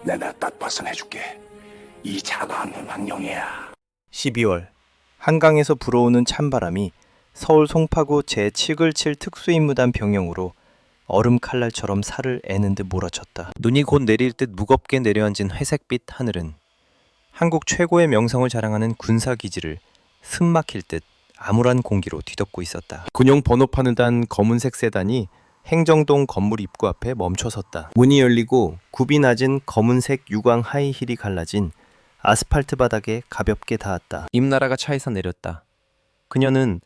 내가 딱 벗어내줄게. 이 차가운 환경이야. 12월 한강에서 불어오는 찬바람이 서울 송파구 제7글 7 특수임무단 병영으로 얼음 칼날처럼 살을 애는 듯 몰아쳤다. 눈이 곧 내릴 듯 무겁게 내려앉은 회색빛 하늘은 한국 최고의 명성을 자랑하는 군사기지를 숨막힐 듯 암울한 공기로 뒤덮고 있었다. 군용 번호판을 단 검은색 세단이 행정동 건물 입구 앞에 멈춰섰다. 문이 열리고 굽이 낮은 검은색 유광 하이힐이 갈라진 아스팔트 바닥에 가볍게 닿았다. 임나라가 차에서 내렸다. 그녀는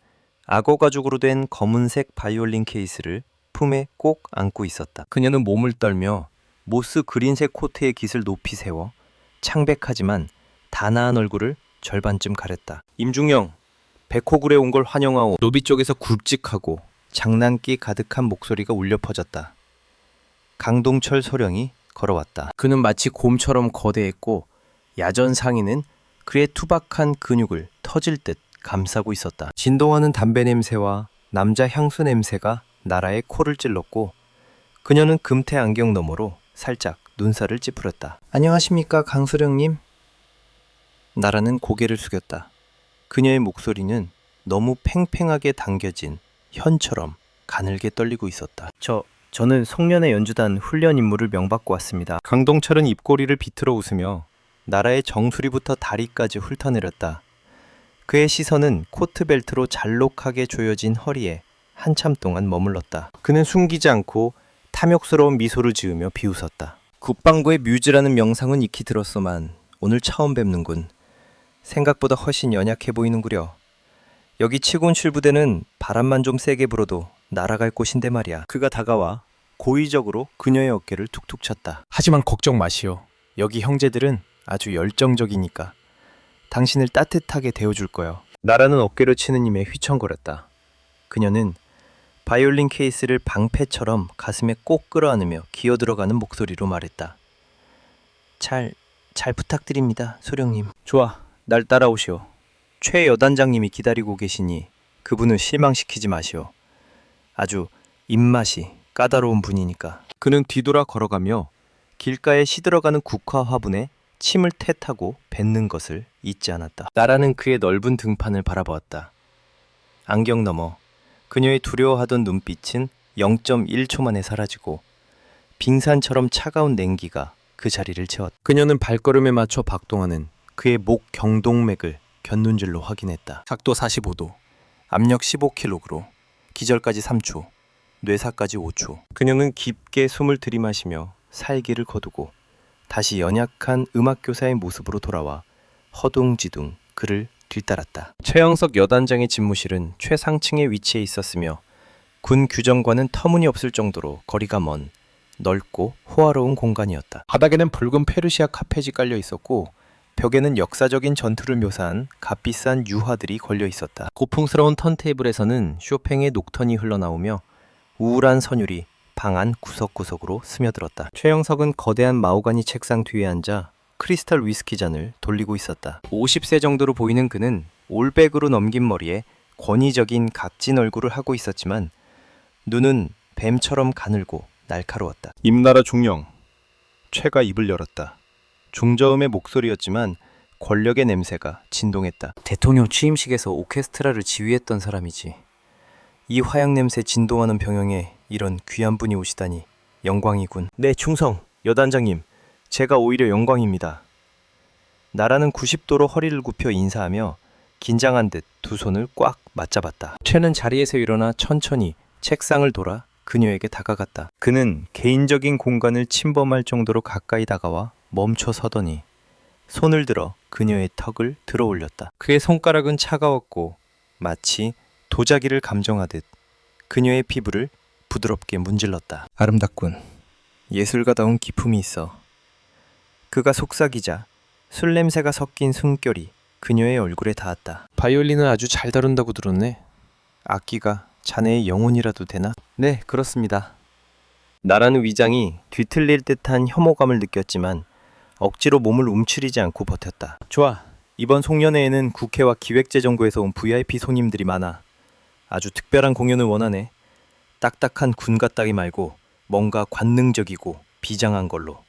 악어 가죽으로 된 검은색 바이올린 케이스를 품에 꼭 안고 있었다. 그녀는 몸을 떨며 모스 그린색 코트의 깃을 높이 세워 창백하지만 단아한 얼굴을 절반쯤 가렸다. 임중영, 백호굴에 온 걸 환영하오. 로비 쪽에서 굵직하고 장난기 가득한 목소리가 울려 퍼졌다. 강동철 소령이 걸어왔다. 그는 마치 곰처럼 거대했고 야전 상의는 그의 투박한 근육을 터질 듯 감싸고 있었다. 진동하는 담배 냄새와 남자 향수 냄새가 나라의 코를 찔렀고 그녀는 금태 안경 너머로 살짝 눈살을 찌푸렸다. 안녕하십니까 강소령님? 나라는 고개를 숙였다. 그녀의 목소리는 너무 팽팽하게 당겨진 현처럼 가늘게 떨리고 있었다. 저는 송년회 연주단 훈련 임무를 명받고 왔습니다. 강동철은 입꼬리를 비틀어 웃으며 나라의 정수리부터 다리까지 훑어내렸다. 그의 시선은 코트벨트로 잘록하게 조여진 허리에 한참 동안 머물렀다. 그는 숨기지 않고 탐욕스러운 미소를 지으며 비웃었다. 국방부의 뮤즈라는 명상은 익히 들었소만 오늘 처음 뵙는군. 생각보다 훨씬 연약해 보이는구려. 여기 치곤 쉴부대는 바람만 좀 세게 불어도 날아갈 곳인데 말이야. 그가 다가와 고의적으로 그녀의 어깨를 툭툭 쳤다. 하지만 걱정 마시오. 여기 형제들은 아주 열정적이니까 당신을 따뜻하게 데워줄 거요. 나라는 어깨를 치는 힘에 휘청거렸다. 그녀는 바이올린 케이스를 방패처럼 가슴에 꼭 끌어안으며 기어들어가는 목소리로 말했다. 잘 부탁드립니다, 소령님. 좋아, 날 따라오시오. 최 여단장님이 기다리고 계시니 그분을 실망시키지 마시오. 아주 입맛이 까다로운 분이니까. 그는 뒤돌아 걸어가며 길가에 시들어가는 국화 화분에 침을 태타고 뱉는 것을 잊지 않았다. 나라는 그의 넓은 등판을 바라보았다. 안경 너머 그녀의 두려워하던 눈빛은 0.1초 만에 사라지고 빙산처럼 차가운 냉기가 그 자리를 채웠다. 그녀는 발걸음에 맞춰 박동하는 그의 목 경동맥을 곁눈질로 확인했다. 각도 45도, 압력 15kg로 기절까지 3초, 뇌사까지 5초. 그녀는 깊게 숨을 들이마시며 살기를 거두고 다시 연약한 음악교사의 모습으로 돌아와 허둥지둥 그를 뒤따랐다. 최영석 여단장의 집무실은 최상층에 위치해 있었으며 군 규정과는 터무니없을 정도로 거리가 먼 넓고 호화로운 공간이었다. 바닥에는 붉은 페르시아 카펫이 깔려 있었고 벽에는 역사적인 전투를 묘사한 값비싼 유화들이 걸려 있었다. 고풍스러운 턴테이블에서는 쇼팽의 녹턴이 흘러나오며 우울한 선율이 방 안 구석구석으로 스며들었다. 최영석은 거대한 마호가니 책상 뒤에 앉아 크리스탈 위스키 잔을 돌리고 있었다. 50세 정도로 보이는 그는 올백으로 넘긴 머리에 권위적인 각진 얼굴을 하고 있었지만 눈은 뱀처럼 가늘고 날카로웠다. 임나라 중령, 최가 입을 열었다. 중저음의 목소리였지만 권력의 냄새가 진동했다. 대통령 취임식에서 오케스트라를 지휘했던 사람이지. 이 화약 냄새 진동하는 병영에 이런 귀한 분이 오시다니 영광이군. 네, 충성, 여단장님. 제가 오히려 영광입니다. 나라는 90도로 허리를 굽혀 인사하며 긴장한 듯 두 손을 꽉 맞잡았다. 최는 자리에서 일어나 천천히 책상을 돌아 그녀에게 다가갔다. 그는 개인적인 공간을 침범할 정도로 가까이 다가와 멈춰 서더니 손을 들어 그녀의 턱을 들어 올렸다. 그의 손가락은 차가웠고 마치 도자기를 감정하듯 그녀의 피부를 부드럽게 문질렀다. 아름답군. 예술가다운 기품이 있어. 그가 속삭이자 술 냄새가 섞인 숨결이 그녀의 얼굴에 닿았다. 바이올린은 아주 잘 다룬다고 들었네. 악기가 자네의 영혼이라도 되나? 네, 그렇습니다. 나라는 위장이 뒤틀릴 듯한 혐오감을 느꼈지만 억지로 몸을 움츠리지 않고 버텼다. 좋아. 이번 송년회에는 국회와 기획재정부에서 온 VIP 손님들이 많아. 아주 특별한 공연을 원하네. 딱딱한 군 같다기 말고 뭔가 관능적이고 비장한 걸로.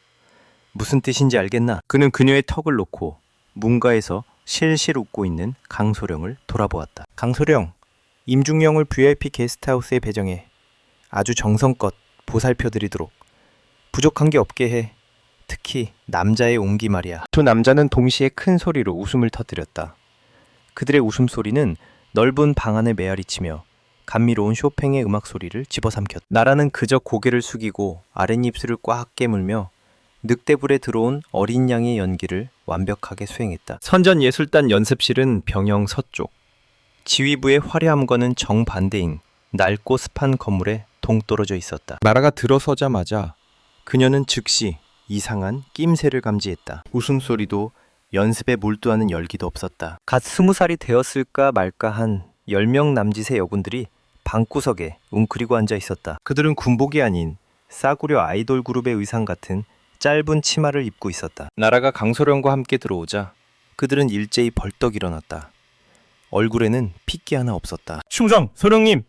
무슨 뜻인지 알겠나? 그는 그녀의 턱을 놓고 문가에서 실실 웃고 있는 강소령을 돌아보았다. 강소령, 임중령을 VIP 게스트하우스에 배정해 아주 정성껏 보살펴드리도록. 부족한 게 없게 해. 특히 남자의 온기 말이야. 두 남자는 동시에 큰 소리로 웃음을 터뜨렸다. 그들의 웃음소리는 넓은 방 안에 메아리치며 감미로운 쇼팽의 음악 소리를 집어삼켰다. 나라는 그저 고개를 숙이고 아랫입술을 꽉 깨물며 늑대불에 들어온 어린 양의 연기를 완벽하게 수행했다. 선전예술단 연습실은 병영 서쪽, 지휘부의 화려함과는 정반대인 낡고 습한 건물에 동떨어져 있었다. 나라가 들어서자마자 그녀는 즉시 이상한 낌새를 감지했다. 웃음소리도 연습에 몰두하는 열기도 없었다. 갓 20살이 되었을까 말까 한 10명 남짓의 여군들이 방구석에 웅크리고 앉아 있었다. 그들은 군복이 아닌 싸구려 아이돌 그룹의 의상 같은 짧은 치마를 입고 있었다. 나라가 강소령과 함께 들어오자 그들은 일제히 벌떡 일어났다. 얼굴에는 핏기 하나 없었다. 충성, 소령님!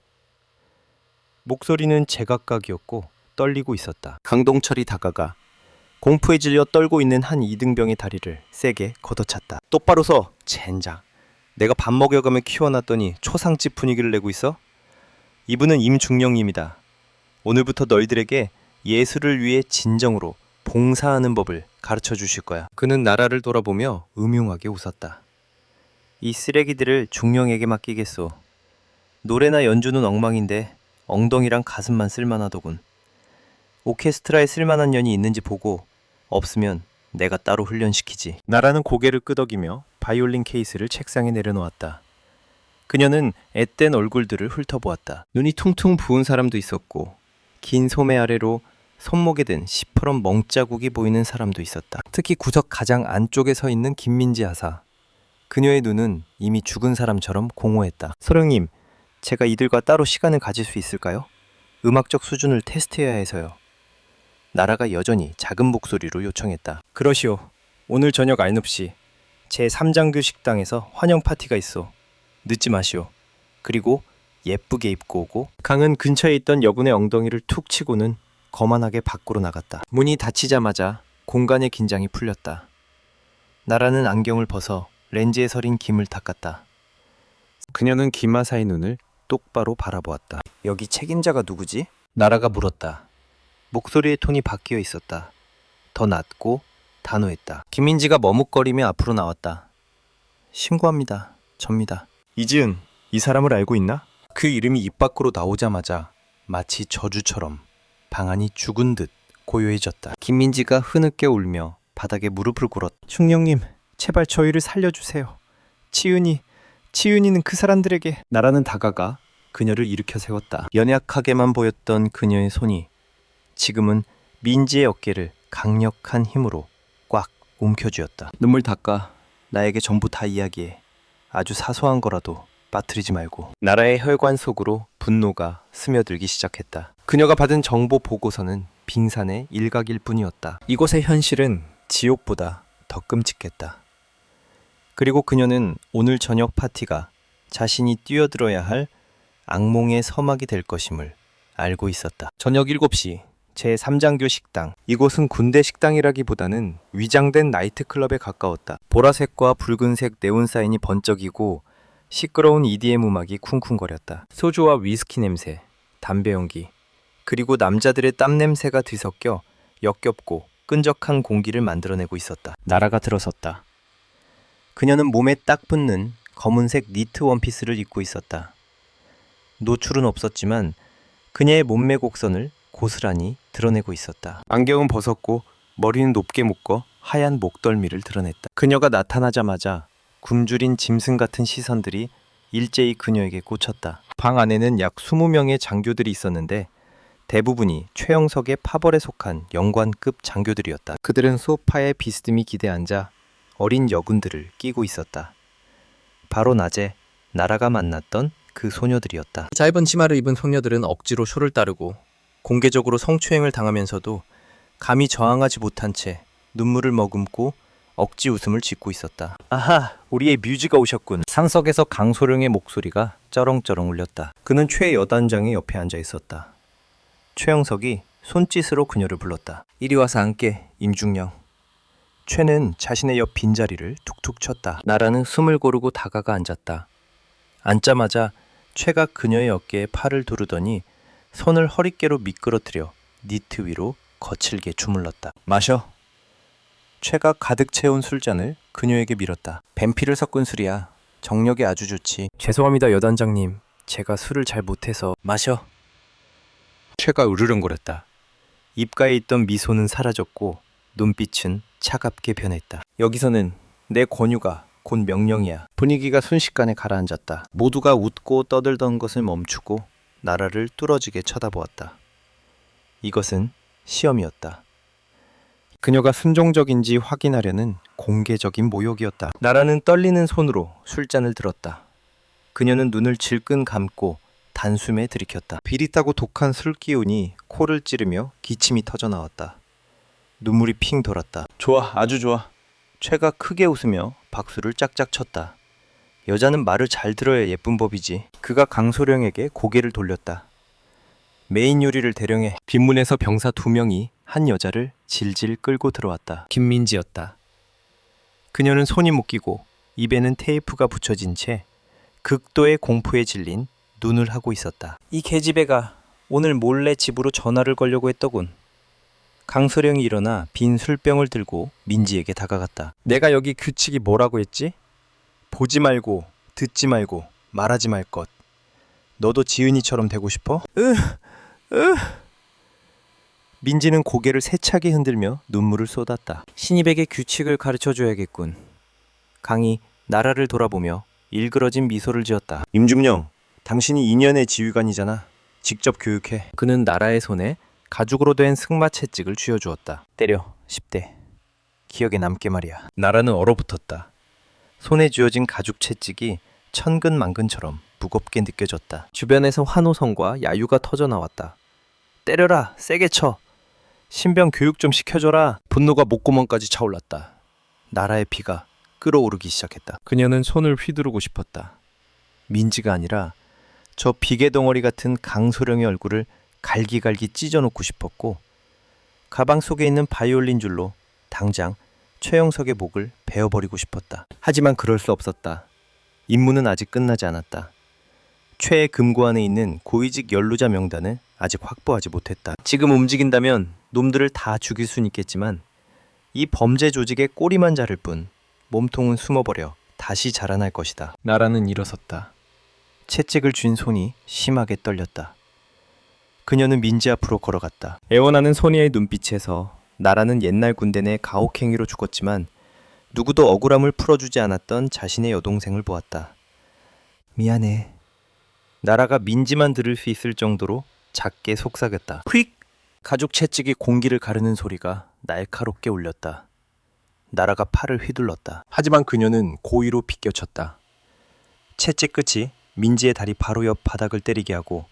목소리는 제각각이었고 떨리고 있었다. 강동철이 다가가 공포에 질려 떨고 있는 한 이등병의 다리를 세게 걷어찼다. 똑바로 서, 젠장. 내가 밥 먹여가며 키워놨더니 초상집 분위기를 내고 있어? 이분은 임중령님이다. 오늘부터 너희들에게 예술을 위해 진정으로 봉사하는 법을 가르쳐 주실 거야. 그는 나라를 돌아보며 음흉하게 웃었다. 이 쓰레기들을 중령에게 맡기겠소. 노래나 연주는 엉망인데 엉덩이랑 가슴만 쓸만하더군. 오케스트라에 쓸만한 년이 있는지 보고 없으면 내가 따로 훈련시키지. 나라는 고개를 끄덕이며 바이올린 케이스를 책상에 내려놓았다. 그녀는 앳된 얼굴들을 훑어보았다. 눈이 퉁퉁 부은 사람도 있었고 긴 소매 아래로 손목에 든 시퍼런 멍자국이 보이는 사람도 있었다. 특히 구석 가장 안쪽에 서 있는 김민지 하사. 그녀의 눈은 이미 죽은 사람처럼 공허했다. 소령님, 제가 이들과 따로 시간을 가질 수 있을까요? 음악적 수준을 테스트해야 해서요. 나라가 여전히 작은 목소리로 요청했다. 그러시오. 오늘 저녁 알눕시 제3장교 식당에서 환영 파티가 있어. 늦지 마시오. 그리고 예쁘게 입고 오고. 강은 근처에 있던 여군의 엉덩이를 툭 치고는 거만하게 밖으로 나갔다. 문이 닫히자마자 공간의 긴장이 풀렸다. 나라는 안경을 벗어 렌즈에 서린 김을 닦았다. 그녀는 김하사의 눈을 똑바로 바라보았다. 여기 책임자가 누구지? 나라가 물었다. 목소리의 톤이 바뀌어 있었다. 더 낮고 단호했다. 김민지가 머뭇거리며 앞으로 나왔다. 신고합니다. 접니다. 이지은, 이 사람을 알고 있나? 그 이름이 입 밖으로 나오자마자 마치 저주처럼 방 안이 죽은 듯 고요해졌다. 김민지가 흐느껴 울며 바닥에 무릎을 꿇었다. 충령님, 제발 저희를 살려주세요. 치은이는 그 사람들에게. 나라는 다가가 그녀를 일으켜 세웠다. 연약하게만 보였던 그녀의 손이 지금은 민지의 어깨를 강력한 힘으로 꽉 움켜쥐었다. 눈물 닦아. 나에게 전부 다 이야기해. 아주 사소한 거라도 빠뜨리지 말고. 나라의 혈관 속으로 분노가 스며들기 시작했다. 그녀가 받은 정보 보고서는 빙산의 일각일 뿐이었다. 이곳의 현실은 지옥보다 더 끔찍했다. 그리고 그녀는 오늘 저녁 파티가 자신이 뛰어들어야 할 악몽의 서막이 될 것임을 알고 있었다. 저녁 7시 제3장교 식당. 이곳은 군대 식당이라기보다는 위장된 나이트클럽에 가까웠다. 보라색과 붉은색 네온사인이 번쩍이고 시끄러운 EDM 음악이 쿵쿵거렸다. 소주와 위스키 냄새, 담배 연기, 그리고 남자들의 땀 냄새가 뒤섞여 역겹고 끈적한 공기를 만들어내고 있었다. 나라가 들어섰다. 그녀는 몸에 딱 붙는 검은색 니트 원피스를 입고 있었다. 노출은 없었지만 그녀의 몸매 곡선을 고스란히 드러내고 있었다. 안경은 벗었고 머리는 높게 묶어 하얀 목덜미를 드러냈다. 그녀가 나타나자마자 굶주린 짐승 같은 시선들이 일제히 그녀에게 꽂혔다. 방 안에는 약 20명의 장교들이 있었는데 대부분이 최영석의 파벌에 속한 영관급 장교들이었다. 그들은 소파에 비스듬히 기대 앉아 어린 여군들을 끼고 있었다. 바로 낮에 나라가 만났던 그 소녀들이었다. 짧은 치마를 입은 소녀들은 억지로 쇼를 따르고 공개적으로 성추행을 당하면서도 감히 저항하지 못한 채 눈물을 머금고 억지 웃음을 짓고 있었다. 아하, 우리의 뮤즈가 오셨군. 상석에서 강소령의 목소리가 쩌렁쩌렁 울렸다. 그는 최 여단장의 옆에 앉아 있었다. 최영석이 손짓으로 그녀를 불렀다. 이리 와서 앉게, 임중령. 최는 자신의 옆 빈자리를 툭툭 쳤다. 나라는 숨을 고르고 다가가 앉았다. 앉자마자 최가 그녀의 어깨에 팔을 두르더니 손을 허리깨로 미끄러뜨려 니트 위로 거칠게 주물렀다. 마셔. 최가 가득 채운 술잔을 그녀에게 밀었다. 뱀피를 섞은 술이야. 정력에 아주 좋지. 죄송합니다, 여단장님. 제가 술을 잘 못해서. 마셔. 최가 으르렁거렸다. 입가에 있던 미소는 사라졌고 눈빛은 차갑게 변했다. 여기서는 내 권유가 곧 명령이야. 분위기가 순식간에 가라앉았다. 모두가 웃고 떠들던 것을 멈추고 나라를 뚫어지게 쳐다보았다. 이것은 시험이었다. 그녀가 순종적인지 확인하려는 공개적인 모욕이었다. 나라는 떨리는 손으로 술잔을 들었다. 그녀는 눈을 질끈 감고 단숨에 들이켰다. 비릿하고 독한 술 기운이 코를 찌르며 기침이 터져나왔다. 눈물이 핑 돌았다. 좋아, 아주 좋아. 최가 크게 웃으며 박수를 짝짝 쳤다. 여자는 말을 잘 들어야 예쁜 법이지. 그가 강소령에게 고개를 돌렸다. 메인 요리를 대령해. 빈문에서 병사 2명이 한 여자를 질질 끌고 들어왔다. 김민지였다. 그녀는 손이 묶이고 입에는 테이프가 붙여진 채 극도의 공포에 질린 눈을 하고 있었다. 이 계집애가 오늘 몰래 집으로 전화를 걸려고 했더군. 강소령이 일어나 빈 술병을 들고 민지에게 다가갔다. 내가 여기 규칙이 뭐라고 했지? 보지 말고 듣지 말고 말하지 말 것. 너도 지은이처럼 되고 싶어? 민지는 고개를 세차게 흔들며 눈물을 쏟았다. 신입에게 규칙을 가르쳐줘야겠군. 강이 나라를 돌아보며 일그러진 미소를 지었다. 임중령, 당신이 2년의 지휘관이잖아. 직접 교육해. 그는 나라의 손에 가죽으로 된 승마 채찍을 쥐어주었다. 때려, 10대. 기억에 남게 말이야. 나라는 얼어붙었다. 손에 쥐어진 가죽 채찍이 천근만근처럼 무겁게 느껴졌다. 주변에서 환호성과 야유가 터져나왔다. 때려라, 세게 쳐. 신병 교육 좀 시켜줘라. 분노가 목구멍까지 차올랐다. 나라의 피가 끓어오르기 시작했다. 그녀는 손을 휘두르고 싶었다. 민지가 아니라 저 비계 덩어리 같은 강소령의 얼굴을 갈기갈기 찢어놓고 싶었고 가방 속에 있는 바이올린 줄로 당장 최영석의 목을 베어버리고 싶었다. 하지만 그럴 수 없었다. 임무는 아직 끝나지 않았다. 최의 금고 안에 있는 고위직 연루자 명단을 아직 확보하지 못했다. 지금 움직인다면 놈들을 다 죽일 순 있겠지만 이 범죄 조직의 꼬리만 자를 뿐 몸통은 숨어버려 다시 자라날 것이다. 나라는 일어섰다. 채찍을 쥔 손이 심하게 떨렸다. 그녀는 민지 앞으로 걸어갔다. 애원하는 소녀의 눈빛에서 나라는 옛날 군대 내 가혹행위로 죽었지만 누구도 억울함을 풀어주지 않았던 자신의 여동생을 보았다. 미안해. 나라가 민지만 들을 수 있을 정도로 작게 속삭였다. 휙! 가죽 채찍이 공기를 가르는 소리가 날카롭게 울렸다. 나라가 팔을 휘둘렀다. 하지만 그녀는 고의로 비껴쳤다. 채찍 끝이 민지의 다리 바로 옆 바닥을 때리게 하고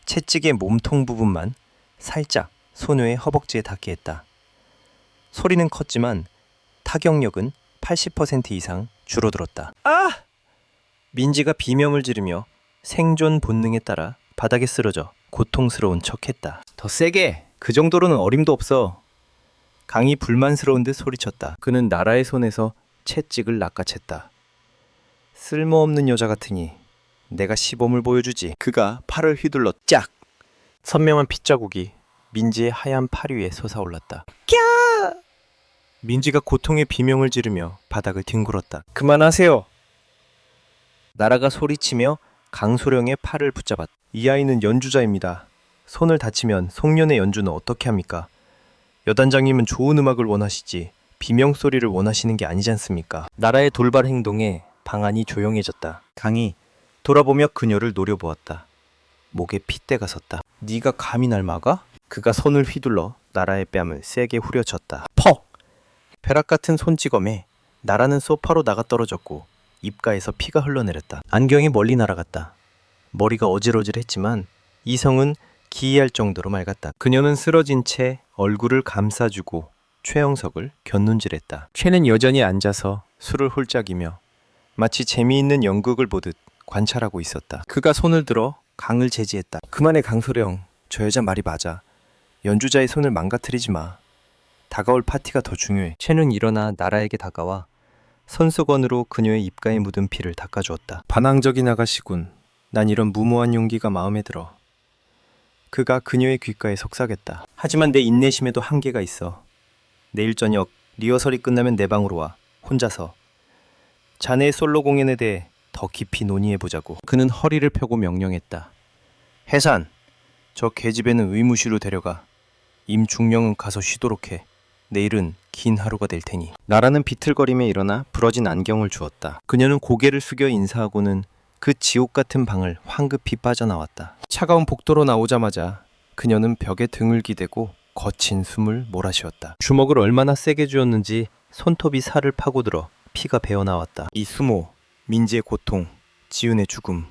채찍의 몸통 부분만 살짝 소녀의 허벅지에 닿게 했다. 소리는 컸지만 타격력은 80% 이상 줄어들었다. 아! 민지가 비명을 지르며 생존 본능에 따라 바닥에 쓰러져 고통스러운 척했다. 더 세게! 그 정도로는 어림도 없어. 강이 불만스러운 듯 소리쳤다. 그는 나라의 손에서 채찍을 낚아챘다. 쓸모없는 여자 같으니 내가 시범을 보여주지. 그가 팔을 휘둘러 짝! 선명한 핏자국이 민지의 하얀 팔 위에 솟아올랐다. 캬! 민지가 고통의 비명을 지르며 바닥을 뒹굴었다. 그만하세요. 나라가 소리치며 강소령의 팔을 붙잡았다. 이 아이는 연주자입니다. 손을 다치면 송년회 연주는 어떻게 합니까? 여단장님은 좋은 음악을 원하시지 비명소리를 원하시는 게 아니지 않습니까? 나라의 돌발 행동에 방안이 조용해졌다. 강이 돌아보며 그녀를 노려보았다. 목에 핏대가 섰다. 네가 감히 날 막아? 그가 손을 휘둘러 나라의 뺨을 세게 후려쳤다. 퍽! 벼락 같은 손찌검에 나라는 소파로 나가 떨어졌고 입가에서 피가 흘러내렸다. 안경이 멀리 날아갔다. 머리가 어질어질했지만 이성은 기이할 정도로 맑았다. 그녀는 쓰러진 채 얼굴을 감싸주고 최영석을 곁눈질했다. 최는 여전히 앉아서 술을 홀짝이며 마치 재미있는 연극을 보듯 관찰하고 있었다. 그가 손을 들어 강을 제지했다. 그만해 강소령. 저 여자 말이 맞아. 연주자의 손을 망가뜨리지 마. 다가올 파티가 더 중요해. 채는 일어나 나라에게 다가와 손수건으로 그녀의 입가에 묻은 피를 닦아주었다. 반항적인 아가씨군. 난 이런 무모한 용기가 마음에 들어. 그가 그녀의 귓가에 속삭였다. 하지만 내 인내심에도 한계가 있어. 내일 저녁 리허설이 끝나면 내 방으로 와. 혼자서. 자네의 솔로 공연에 대해 더 깊이 논의해보자고. 그는 허리를 펴고 명령했다. 해산! 저 계집애는 의무실로 데려가. 임중령은 가서 쉬도록 해. 내일은 긴 하루가 될 테니. 나라는 비틀거림에 일어나 부러진 안경을 주었다. 그녀는 고개를 숙여 인사하고는 그 지옥 같은 방을 황급히 빠져나왔다. 차가운 복도로 나오자마자 그녀는 벽에 등을 기대고 거친 숨을 몰아쉬었다. 주먹을 얼마나 세게 쥐었는지 손톱이 살을 파고들어 피가 배어나왔다. 이 수모, 민지의 고통, 지훈의 죽음,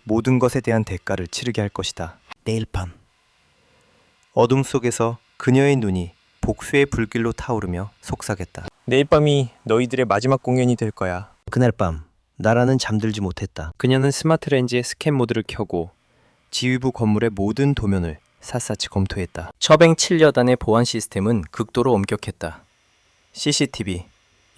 모든 것에 대한 대가를 치르게 할 것이다. 내일 밤. 어둠 속에서 그녀의 눈이 복수의 불길로 타오르며 속삭였다. 내일 밤이 너희들의 마지막 공연이 될 거야. 그날 밤 나라는 잠들지 못했다. 그녀는 스마트 렌즈의 스캔 모드를 켜고 지휘부 건물의 모든 도면을 샅샅이 검토했다. 처뱅 7여단의 보안 시스템은 극도로 엄격했다. CCTV,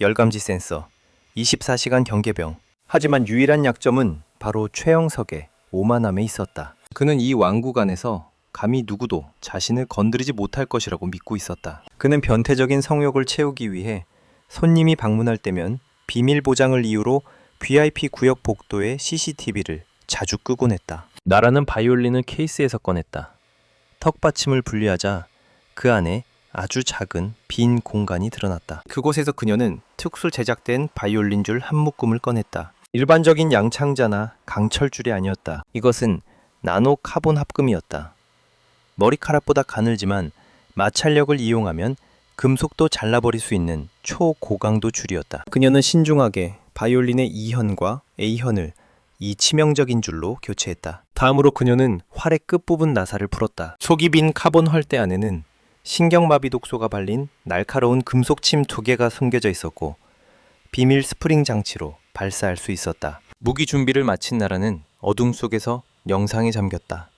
열감지 센서, 24시간 경계병. 하지만 유일한 약점은 바로 최영석의 오만함에 있었다. 그는 이 왕국 안에서 감히 누구도 자신을 건드리지 못할 것이라고 믿고 있었다. 그는 변태적인 성욕을 채우기 위해 손님이 방문할 때면 비밀 보장을 이유로 VIP 구역 복도의 CCTV를 자주 끄곤 했다. 나라는 바이올린을 케이스에서 꺼냈다. 턱받침을 분리하자 그 안에 아주 작은 빈 공간이 드러났다. 그곳에서 그녀는 특수 제작된 바이올린 줄 한 묶음을 꺼냈다. 일반적인 양창자나 강철줄이 아니었다. 이것은 나노 카본 합금이었다. 머리카락보다 가늘지만 마찰력을 이용하면 금속도 잘라버릴 수 있는 초고강도 줄이었다. 그녀는 신중하게 바이올린의 E현과 A현을 이 치명적인 줄로 교체했다. 다음으로 그녀는 활의 끝부분 나사를 풀었다. 속이 빈 카본 활대 안에는 신경마비 독소가 발린 날카로운 금속침 2개가 숨겨져 있었고 비밀 스프링 장치로 발사할 수 있었다. 무기 준비를 마친 나라는 어둠 속에서 영상에 잠겼다.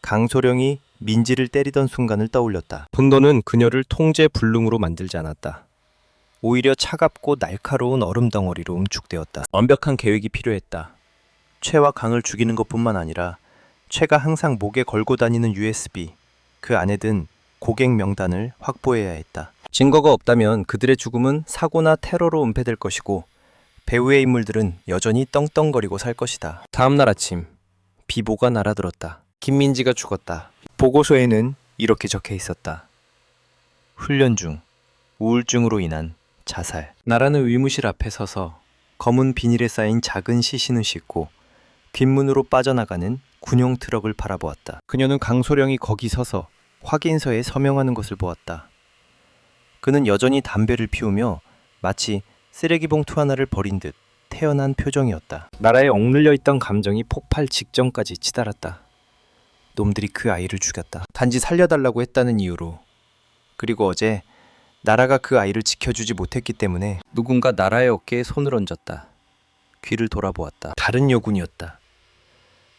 강소령이 민지를 때리던 순간을 떠올렸다. 분노는 그녀를 통제 불능으로 만들지 않았다. 오히려 차갑고 날카로운 얼음 덩어리로 응축되었다. 완벽한 계획이 필요했다. 최와 강을 죽이는 것뿐만 아니라 최가 항상 목에 걸고 다니는 USB, 그 안에 든 고객 명단을 확보해야 했다. 증거가 없다면 그들의 죽음은 사고나 테러로 은폐될 것이고 배후의 인물들은 여전히 떵떵거리고 살 것이다. 다음 날 아침 비보가 날아들었다. 김민지가 죽었다. 보고서에는 이렇게 적혀 있었다. 훈련 중 우울증으로 인한 자살. 나라는 의무실 앞에 서서 검은 비닐에 쌓인 작은 시신을 싣고 뒷문으로 빠져나가는 군용 트럭을 바라보았다. 그녀는 강소령이 거기 서서 확인서에 서명하는 것을 보았다. 그는 여전히 담배를 피우며 마치 쓰레기 봉투 하나를 버린 듯 태연한 표정이었다. 나라에 억눌려 있던 감정이 폭발 직전까지 치달았다. 놈들이 그 아이를 죽였다. 단지 살려달라고 했다는 이유로. 그리고 어제 나라가 그 아이를 지켜주지 못했기 때문에 누군가 나라의 어깨에 손을 얹었다. 귀를 돌아보았다. 다른 여군이었다.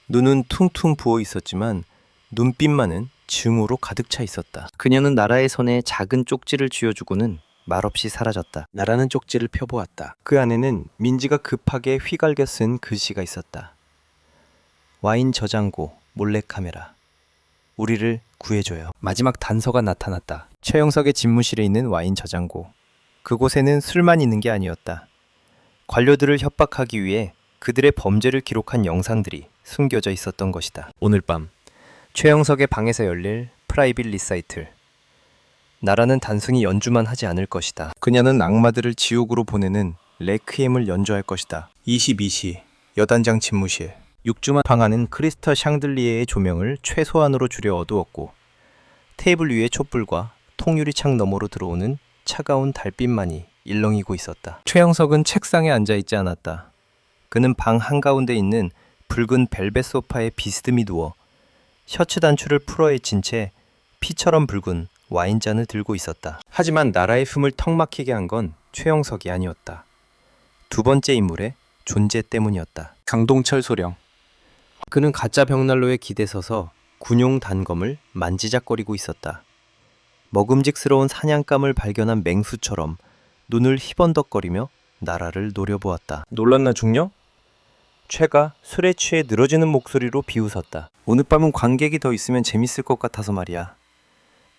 눈은 퉁퉁 부어 있었지만 눈빛만은 증오로 가득 차 있었다. 그녀는 나라의 손에 작은 쪽지를 쥐어주고는 말없이 사라졌다. 나라는 쪽지를 펴보았다. 그 안에는 민지가 급하게 휘갈겨 쓴 글씨가 있었다. 와인 저장고 몰래카메라. 우리를 구해줘요. 마지막 단서가 나타났다. 최영석의 집무실에 있는 와인 저장고. 그곳에는 술만 있는 게 아니었다. 관료들을 협박하기 위해 그들의 범죄를 기록한 영상들이 숨겨져 있었던 것이다. 오늘 밤 최영석의 방에서 열릴 프라이빗 리사이틀. 나라는 단순히 연주만 하지 않을 것이다. 그녀는 악마들을 지옥으로 보내는 레퀴엠을 연주할 것이다. 22시 여단장 집무실. 6주만 방 안은 크리스터 샹들리에의 조명을 최소한으로 줄여 어두웠고 테이블 위의 촛불과 통유리창 너머로 들어오는 차가운 달빛만이 일렁이고 있었다. 최영석은 책상에 앉아있지 않았다. 그는 방 한가운데 있는 붉은 벨벳 소파에 비스듬히 누워 셔츠 단추를 풀어헤친 채 피처럼 붉은 와인잔을 들고 있었다. 하지만 나라의 숨을 턱 막히게 한 건 최영석이 아니었다. 두 번째 인물의 존재 때문이었다. 강동철 소령. 그는 가짜 벽난로에 기대 서서 군용 단검을 만지작거리고 있었다. 먹음직스러운 사냥감을 발견한 맹수처럼 눈을 희번덕거리며 나라를 노려보았다. 놀랐나 중녀? 최가 술에 취해 늘어지는 목소리로 비웃었다. 오늘 밤은 관객이 더 있으면 재밌을 것 같아서 말이야.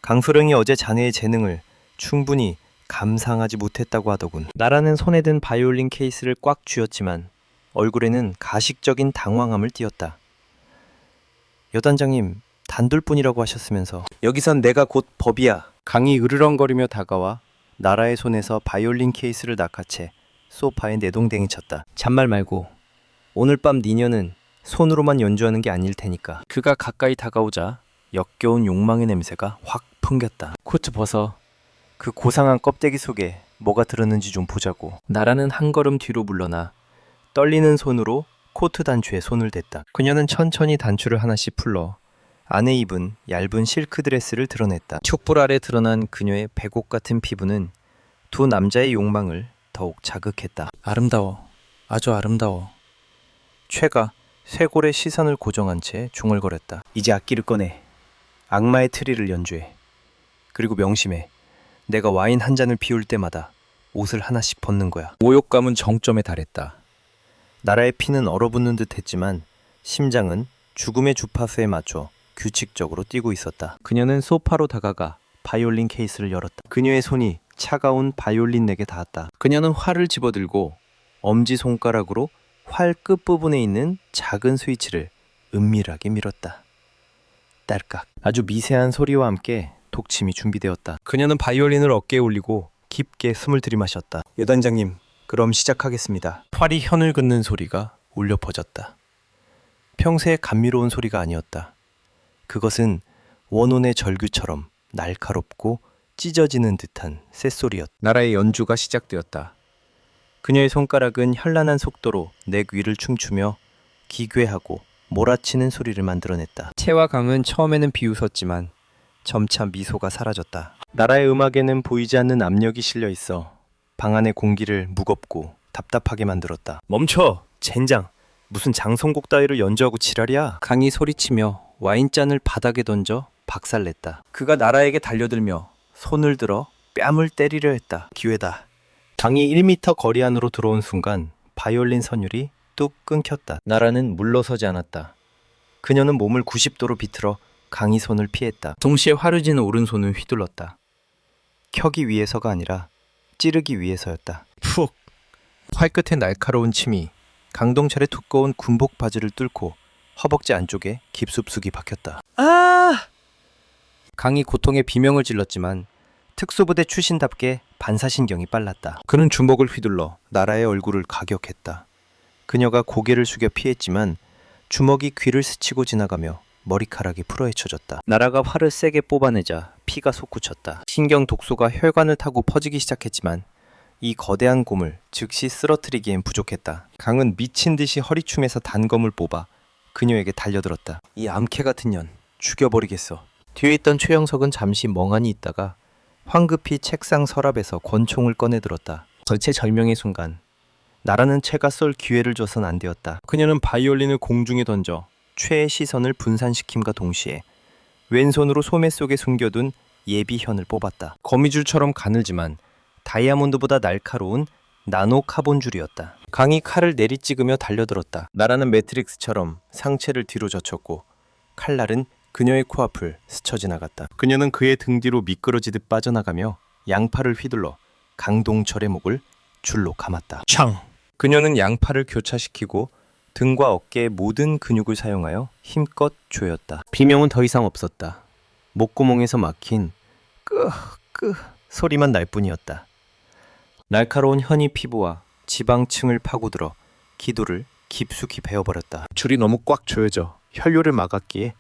강소령이 어제 자네의 재능을 충분히 감상하지 못했다고 하더군. 나라는 손에 든 바이올린 케이스를 꽉 쥐었지만 얼굴에는 가식적인 당황함을 띄었다. 여단장님, 단둘뿐이라고 하셨으면서. 여기선 내가 곧 법이야. 강이 으르렁거리며 다가와 나라의 손에서 바이올린 케이스를 낚아채 소파에 내동댕이 쳤다. 잔말 말고 오늘 밤 니녀는 손으로만 연주하는 게 아닐 테니까. 그가 가까이 다가오자 역겨운 욕망의 냄새가 확 풍겼다. 코트 벗어. 그 고상한 껍데기 속에 뭐가 들었는지 좀 보자고. 나라는 한 걸음 뒤로 물러나 떨리는 손으로 코트 단추에 손을 댔다. 그녀는 천천히 단추를 하나씩 풀러 안에 입은 얇은 실크 드레스를 드러냈다. 촛불 아래 드러난 그녀의 백옥 같은 피부는 두 남자의 욕망을 더욱 자극했다. 아름다워. 아주 아름다워. 최가 쇄골에 시선을 고정한 채 중얼거렸다. 이제 악기를 꺼내. 악마의 트리를 연주해. 그리고 명심해. 내가 와인 한 잔을 비울 때마다 옷을 하나씩 벗는 거야. 모욕감은 정점에 달했다. 나라의 피는 얼어붙는 듯 했지만 심장은 죽음의 주파수에 맞춰 규칙적으로 뛰고 있었다. 그녀는 소파로 다가가 바이올린 케이스를 열었다. 그녀의 손이 차가운 바이올린 넥에 닿았다. 그녀는 활을 집어들고 엄지손가락으로 활 끝부분에 있는 작은 스위치를 은밀하게 밀었다. 딸깍. 아주 미세한 소리와 함께 독침이 준비되었다. 그녀는 바이올린을 어깨에 올리고 깊게 숨을 들이마셨다. 여단장님, 그럼 시작하겠습니다. 활이 현을 긋는 소리가 울려 퍼졌다. 평소에 감미로운 소리가 아니었다. 그것은 원혼의 절규처럼 날카롭고 찢어지는 듯한 쇳소리였다. 나라의 연주가 시작되었다. 그녀의 손가락은 현란한 속도로 넥 위를 춤추며 기괴하고 몰아치는 소리를 만들어냈다. 채와 강은 처음에는 비웃었지만 점차 미소가 사라졌다. 나라의 음악에는 보이지 않는 압력이 실려 있어 방 안의 공기를 무겁고 답답하게 만들었다. 멈춰! 젠장! 무슨 장송곡 따위를 연주하고 지랄이야? 강이 소리치며 와인잔을 바닥에 던져 박살냈다. 그가 나라에게 달려들며 손을 들어 뺨을 때리려 했다. 기회다. 강이 1m 거리 안으로 들어온 순간 바이올린 선율이 뚝 끊겼다. 나라는 물러서지 않았다. 그녀는 몸을 90도로 비틀어 강이 손을 피했다. 동시에 화르진 오른손을 휘둘렀다. 켜기 위해서가 아니라 찌르기 위해서였다. 푹! 활끝에 날카로운 침이 강동철의 두꺼운 군복 바지를 뚫고 허벅지 안쪽에 깊숙이 박혔다. 아! 강이 고통에 비명을 질렀지만 특수부대 출신답게 반사신경이 빨랐다. 그는 주먹을 휘둘러 나라의 얼굴을 가격했다. 그녀가 고개를 숙여 피했지만 주먹이 귀를 스치고 지나가며 머리카락이 풀어헤쳐졌다. 나라가 활을 세게 뽑아내자 피가 솟구쳤다. 신경 독소가 혈관을 타고 퍼지기 시작했지만 이 거대한 곰을 즉시 쓰러뜨리기엔 부족했다. 강은 미친 듯이 허리춤에서 단검을 뽑아 그녀에게 달려들었다. 이 암캐 같은 년 죽여버리겠어. 뒤에 있던 최영석은 잠시 멍하니 있다가 황급히 책상 서랍에서 권총을 꺼내들었다. 절체절명의 순간 나라는 채가 쏠 기회를 줘선 안 되었다. 그녀는 바이올린을 공중에 던져 최의 시선을 분산시킴과 동시에 왼손으로 소매 속에 숨겨둔 예비현을 뽑았다. 거미줄처럼 가늘지만 다이아몬드보다 날카로운 나노 카본줄이었다. 강이 칼을 내리찍으며 달려들었다. 나라는 매트릭스처럼 상체를 뒤로 젖혔고 칼날은 그녀의 코앞을 스쳐 지나갔다. 그녀는 그의 등 뒤로 미끄러지듯 빠져나가며 양팔을 휘둘러 강동철의 목을 줄로 감았다. 창! 그녀는 양팔을 교차시키고 등과 어깨의 모든 근육을 사용하여 힘껏 조였다. 비명은 더 이상 없었다. 목구멍에서 막힌 끄 소리만 날 뿐이었다. 날카로운 현이 피부와 지방층을 파고들어 기도를 깊숙이 베어버렸다. 줄이 너무 꽉 조여져 혈류를 막았기에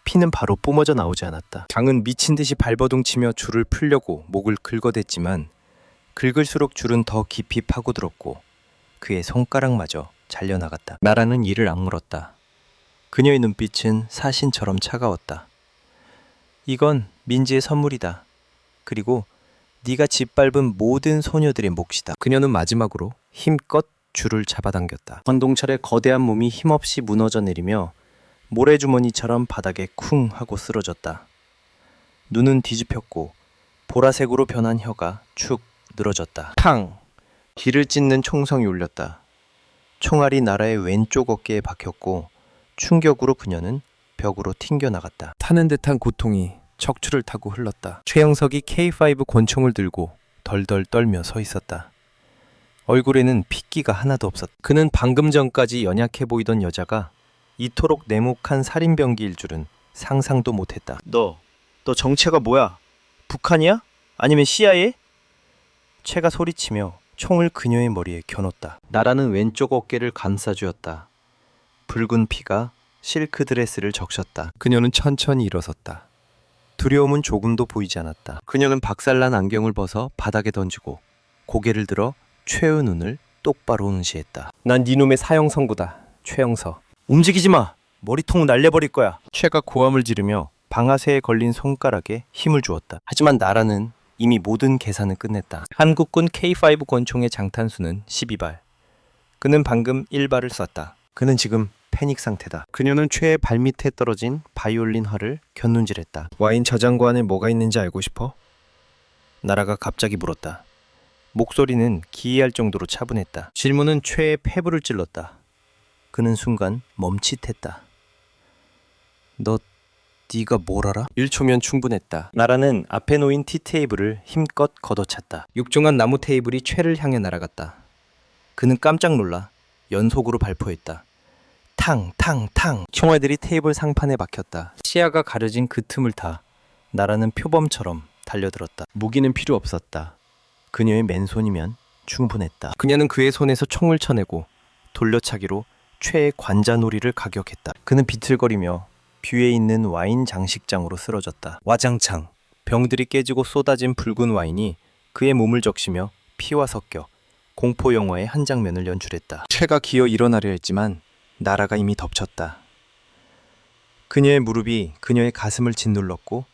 피는 바로 뿜어져 나오지 않았다. 강은 미친 듯이 발버둥치며 줄을 풀려고 목을 긁어댔지만 긁을수록 줄은 더 깊이 파고들었고 그의 손가락마저 잘려나갔다. 나라는 이를 악물었다. 그녀의 눈빛은 사신처럼 차가웠다. 이건 민지의 선물이다. 그리고 네가 짓밟은 모든 소녀들의 몫이다. 그녀는 마지막으로 힘껏 줄을 잡아당겼다. 권동철의 거대한 몸이 힘없이 무너져 내리며 모래주머니처럼 바닥에 쿵 하고 쓰러졌다. 눈은 뒤집혔고 보라색으로 변한 혀가 축 늘어졌다. 탕! 뒤를 찢는 총성이 울렸다. 총알이 나라의 왼쪽 어깨에 박혔고 충격으로 그녀는 벽으로 튕겨나갔다. 타는 듯한 고통이 척추를 타고 흘렀다. 최영석이 K5 권총을 들고 덜덜 떨며 서 있었다. 얼굴에는 핏기가 하나도 없었다. 그는 방금 전까지 연약해 보이던 여자가 이토록 냉혹한 살인병기일 줄은 상상도 못했다. 너 정체가 뭐야? 북한이야? 아니면 CIA? 채가 소리치며 총을 그녀의 머리에 겨눴다. 나라는 왼쪽 어깨를 감싸주었다. 붉은 피가 실크 드레스를 적셨다. 그녀는 천천히 일어섰다. 두려움은 조금도 보이지 않았다. 그녀는 박살난 안경을 벗어 바닥에 던지고 고개를 들어 최의 눈을 똑바로 응시했다. 난 니놈의 사형 선고다. 최영서. 움직이지 마. 머리통 날려버릴 거야. 최가 고함을 지르며 방아쇠에 걸린 손가락에 힘을 주었다. 하지만 나라는 이미 모든 계산을 끝냈다. 한국군 K5 권총의 장탄수는 12발. 그는 방금 1발을 쐈다. 그는 지금 패닉 상태다. 그녀는 최의 발밑에 떨어진 바이올린 활을 곁눈질했다. 와인 저장고 안에 뭐가 있는지 알고 싶어? 나라가 갑자기 물었다. 목소리는 기이할 정도로 차분했다. 질문은 최의 폐부를 찔렀다. 그는 순간 멈칫했다. 네가 뭘 알아? 1초면 충분했다. 나라는 앞에 놓인 티테이블을 힘껏 걷어찼다. 육중한 나무 테이블이 최를 향해 날아갔다. 그는 깜짝 놀라 연속으로 발포했다. 탕! 총알들이 테이블 상판에 박혔다. 시야가 가려진 그 틈을 타 나라는 표범처럼 달려들었다. 무기는 필요 없었다. 그녀의 맨손이면 충분했다. 그녀는 그의 손에서 총을 쳐내고 돌려차기로 최의 관자놀이를 가격했다. 그는 비틀거리며 뷰에 있는 와인 장식장으로 쓰러졌다. 와장창 병들이 깨지고 쏟아진 붉은 와인이 그의 몸을 적시며 피와 섞여 공포 영화의 한 장면을 연출했다. 최가 기어 일어나려 했지만 나라가 이미 덮쳤다. 그녀의 무릎이 그녀의 가슴을 짓눌렀고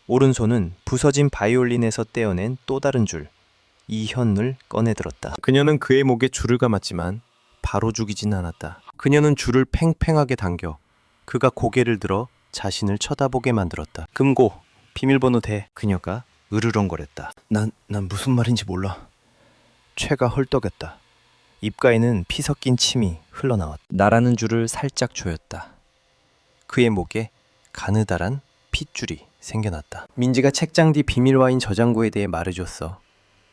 오른손은 부서진 바이올린에서 떼어낸 또 다른 줄, 이 현을 꺼내들었다. 그녀는 그의 목에 줄을 감았지만 바로 죽이진 않았다. 그녀는 줄을 팽팽하게 당겨 그가 고개를 들어 자신을 쳐다보게 만들었다. 금고, 비밀번호 대. 그녀가 으르렁거렸다. 난 무슨 말인지 몰라. 최가 헐떡였다. 입가에는 피 섞인 침이 흘러나왔다. 나라는 줄을 살짝 조였다. 그의 목에 가느다란 핏줄이 생겨났다. 민지가 책장 뒤 비밀 와인 저장고에 대해 말해줬어.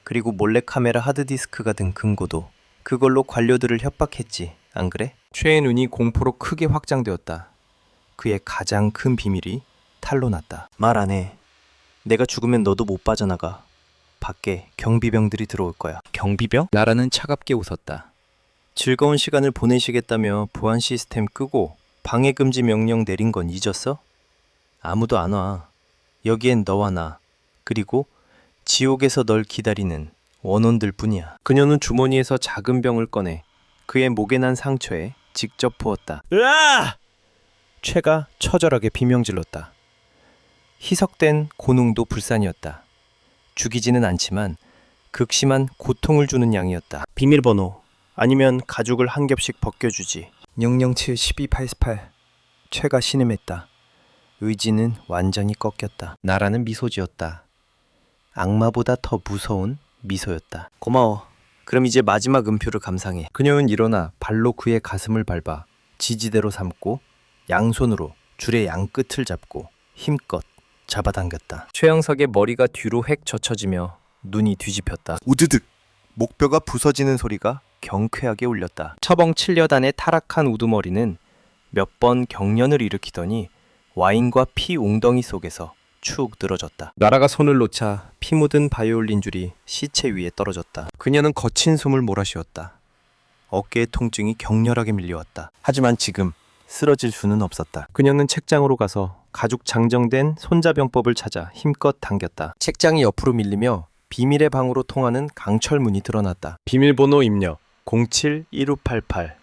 그리고 몰래카메라 하드디스크가 든 금고도 그걸로 관료들을 협박했지. 안 그래? 최의 눈이 공포로 크게 확장되었다. 그의 가장 큰 비밀이 탄로났다. 말 안 해. 내가 죽으면 너도 못 빠져나가. 밖에 경비병들이 들어올 거야. 경비병? 나라는 차갑게 웃었다. 즐거운 시간을 보내시겠다며 보안 시스템 끄고 방해금지 명령 내린 건 잊었어? 아무도 안 와. 여기엔 너와 나, 그리고 지옥에서 널 기다리는 원혼들 뿐이야. 그녀는 주머니에서 작은 병을 꺼내 그의 목에 난 상처에 직접 부었다. 으아! 최가 처절하게 비명질렀다. 희석된 고농도 불산이었다. 죽이지는 않지만 극심한 고통을 주는 양이었다. 비밀번호 아니면 가죽을 한 겹씩 벗겨주지. 007-12-88. 최가 신음했다. 의지는 완전히 꺾였다. 나라는 미소 지었다. 악마보다 더 무서운 미소였다. 고마워. 그럼 이제 마지막 음표를 감상해. 그녀는 일어나 발로 그의 가슴을 밟아 지지대로 삼고 양손으로 줄의 양끝을 잡고 힘껏 잡아당겼다. 최영석의 머리가 뒤로 획 젖혀지며 눈이 뒤집혔다. 우드득! 목뼈가 부서지는 소리가 경쾌하게 울렸다. 처벙 7여단의 타락한 우두머리는 몇 번 경련을 일으키더니 와인과 피 웅덩이 속에서 축 늘어졌다. 나라가 손을 놓자 피 묻은 바이올린 줄이 시체 위에 떨어졌다. 그녀는 거친 숨을 몰아쉬었다. 어깨의 통증이 격렬하게 밀려왔다. 하지만 지금 쓰러질 수는 없었다. 그녀는 책장으로 가서 가죽 장정된 손자병법을 찾아 힘껏 당겼다. 책장이 옆으로 밀리며 비밀의 방으로 통하는 강철문이 드러났다. 비밀번호 입력 07-1588.